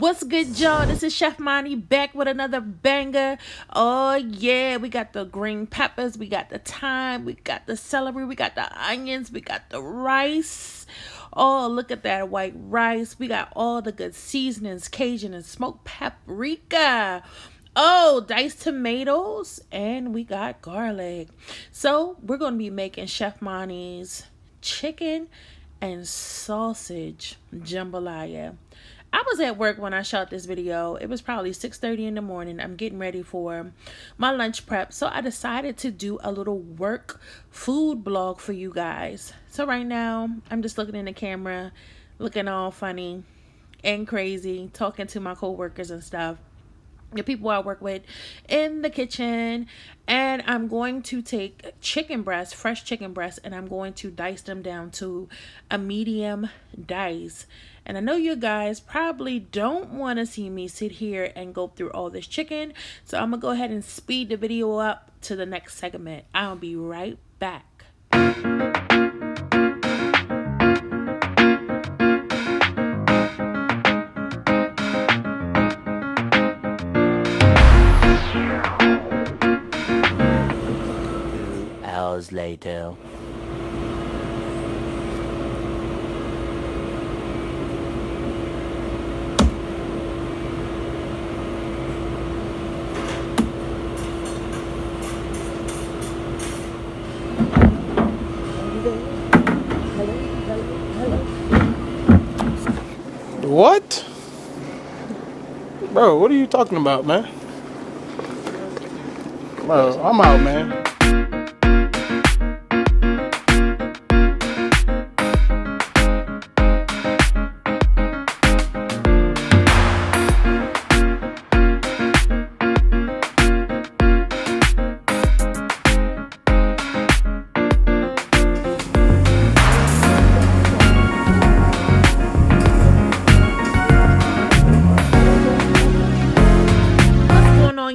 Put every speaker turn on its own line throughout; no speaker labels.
What's good, y'all? This is Chef Monty back with another banger. Oh, yeah. We got the green peppers, we got the thyme, we got the celery, we got the onions, we got the rice. Oh, look at that white rice. We got all the good seasonings, Cajun and smoked paprika. Oh, diced tomatoes, and we got garlic. So, we're going to be making Chef Monty's chicken and sausage jambalaya. I was at work when I shot this video. It was probably 6:30 in the morning. I'm getting ready for my lunch prep. So I decided to do a little work food blog for you guys. So right now, I'm just looking in the camera, looking all funny and crazy, talking to my coworkers and stuff, the people I work with in the kitchen. And I'm going to take chicken breasts, fresh chicken breasts, and I'm going to dice them down to a medium dice. And I know you guys probably don't want to see me sit here and go through all this chicken, so I'm gonna go ahead and speed the video up to the next segment. I'll be right back.
Hours later.
What? Bro, what are you talking about, man? Bro, I'm out, man.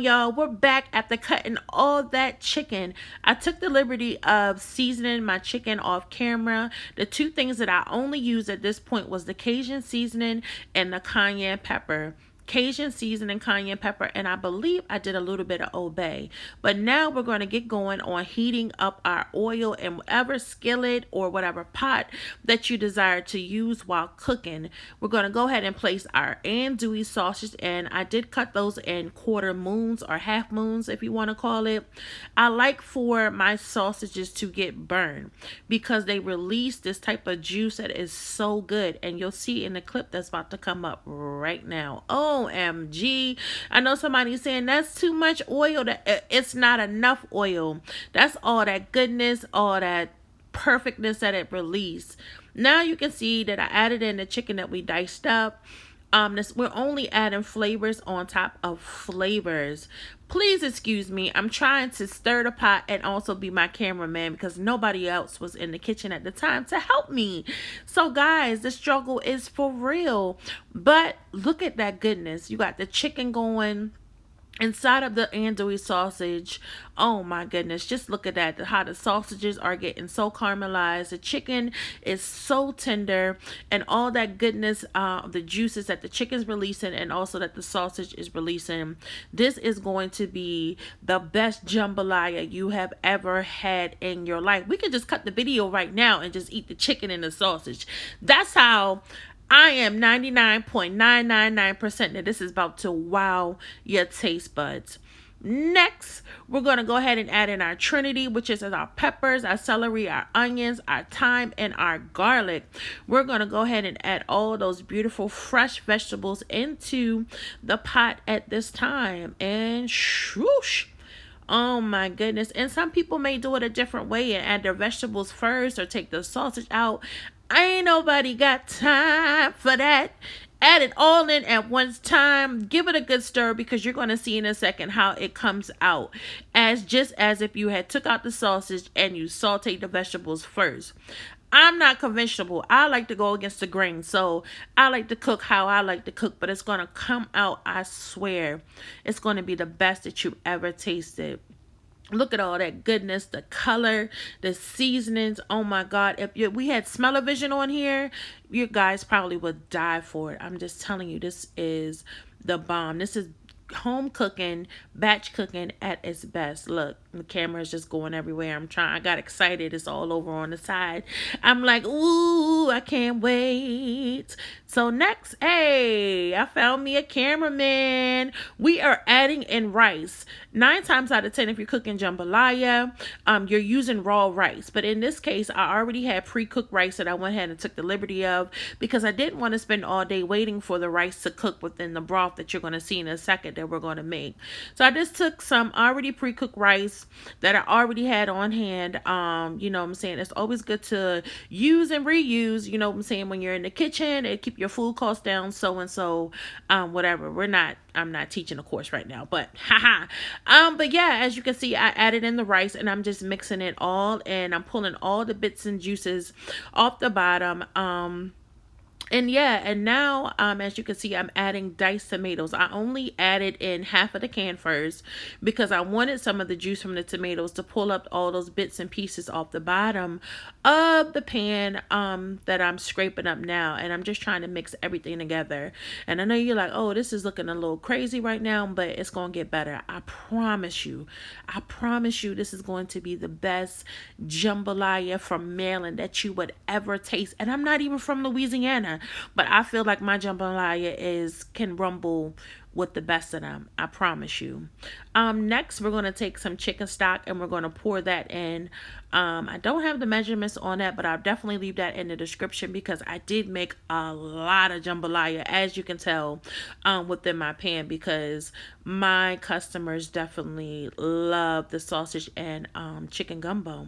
Y'all, we're back after cutting all that chicken. I took the liberty of seasoning my chicken off camera. The two things that I only used at this point was the Cajun seasoning and the cayenne pepper. Cajun seasoning, cayenne pepper, and I believe I did a little bit of Old Bay. But now we're going to get going on heating up our oil in whatever skillet or whatever pot that you desire to use while cooking. We're going to go ahead and place our andouille sausage, and I did cut those in quarter moons or half moons, if you want to call it. I like for my sausages to get burned because they release this type of juice that is so good, and you'll see in the clip that's about to come up right now. OMG. I know somebody's saying that's too much oil. It's not enough oil. That's all that goodness, all that perfectness that it released. Now you can see that I added in the chicken that we diced up. We're only adding flavors on top of flavors. Please excuse me. I'm trying to stir the pot and also be my cameraman because nobody else was in the kitchen at the time to help me. So guys, the struggle is for real. But look at that goodness. You got the chicken going inside of the andouille sausage. Oh my goodness, just look at that, how the sausages are getting so caramelized. The chicken is so tender, and all that goodness, the juices that the chicken's releasing and also that the sausage is releasing. This is going to be the best jambalaya you have ever had in your life. We could just cut the video right now and just eat the chicken and the sausage. That's how I am 99.999% that this is about to wow your taste buds. Next, we're going to go ahead and add in our trinity, which is our peppers, our celery, our onions, our thyme, and our garlic. We're going to go ahead and add all those beautiful fresh vegetables into the pot at this time. And swoosh. Oh my goodness. And some people may do it a different way and add their vegetables first or take the sausage out. Ain't nobody got time for that. Add it all in at one time. Give it a good stir because you're going to see in a second how it comes out. Just as if you had took out the sausage and you sauteed the vegetables first. I'm not conventional. I like to go against the grain. So I like to cook how I like to cook. But it's going to come out, I swear. It's going to be the best that you've ever tasted. Look at all that goodness, the color, the seasonings. Oh my God. We had smell-o-vision on here, you guys probably would die for it. I'm just telling you, this is the bomb. This is home cooking, batch cooking at its best. Look, the camera is just going everywhere. I got excited. It's all over on the side. I'm like, ooh, I can't wait. So next, hey, I found me a cameraman. We are adding in rice. 9 times out of 10, if you're cooking jambalaya, you're using raw rice. But in this case, I already had pre-cooked rice that I went ahead and took the liberty of, because I didn't want to spend all day waiting for the rice to cook within the broth that you're going to see in a second that we're going to make. So I just took some already pre-cooked rice that I already had on hand. You know what I'm saying? It's always good to use and reuse, you know what I'm saying, when you're in the kitchen and keep your food costs down, so and so, whatever. I'm not teaching a course right now, but haha. But yeah, as you can see, I added in the rice and I'm just mixing it all, and I'm pulling all the bits and juices off the bottom. And yeah, and now, as you can see, I'm adding diced tomatoes. I only added in half of the can first because I wanted some of the juice from the tomatoes to pull up all those bits and pieces off the bottom of the pan that I'm scraping up now. And I'm just trying to mix everything together. And I know you're like, oh, this is looking a little crazy right now, but it's going to get better. I promise you. I promise you this is going to be the best jambalaya from Maryland that you would ever taste. And I'm not even from Louisiana. But I feel like my jambalaya can rumble with the best of them. I promise you. Next, we're going to take some chicken stock and we're going to pour that in. I don't have the measurements on that, but I'll definitely leave that in the description because I did make a lot of jambalaya, as you can tell, within my pan, because my customers definitely love the sausage and chicken gumbo.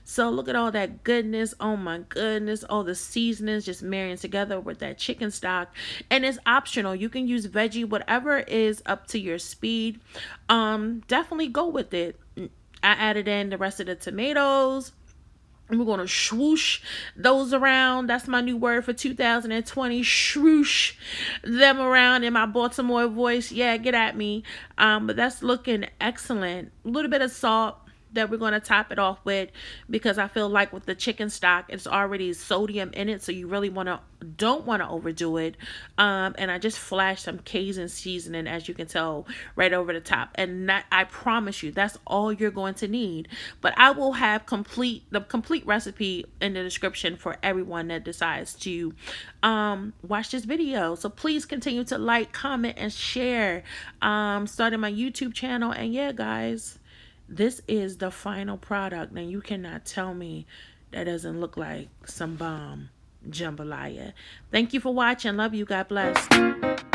So look at all that goodness. Oh my goodness. All the seasonings just marrying together with that chicken stock. And it's optional. You can use veggie, whatever is up to your speed. Definitely go with it. I added in the rest of the tomatoes. We're going to swoosh those around. That's my new word for 2020. Swoosh them around in my Baltimore voice. Yeah, get at me. But that's looking excellent. A little bit of salt that we're going to top it off with, because I feel like with the chicken stock, it's already sodium in it, so you really don't want to overdo it. And I just flashed some Cajun seasoning, as you can tell, right over the top, and that, I promise you, that's all you're going to need. But I will have the complete recipe in the description for everyone that decides to watch this video. So please continue to like, comment, and share, starting my YouTube channel. And yeah, guys, this is the final product. Now you cannot tell me that doesn't look like some bomb jambalaya. Thank you for watching. Love you. God bless.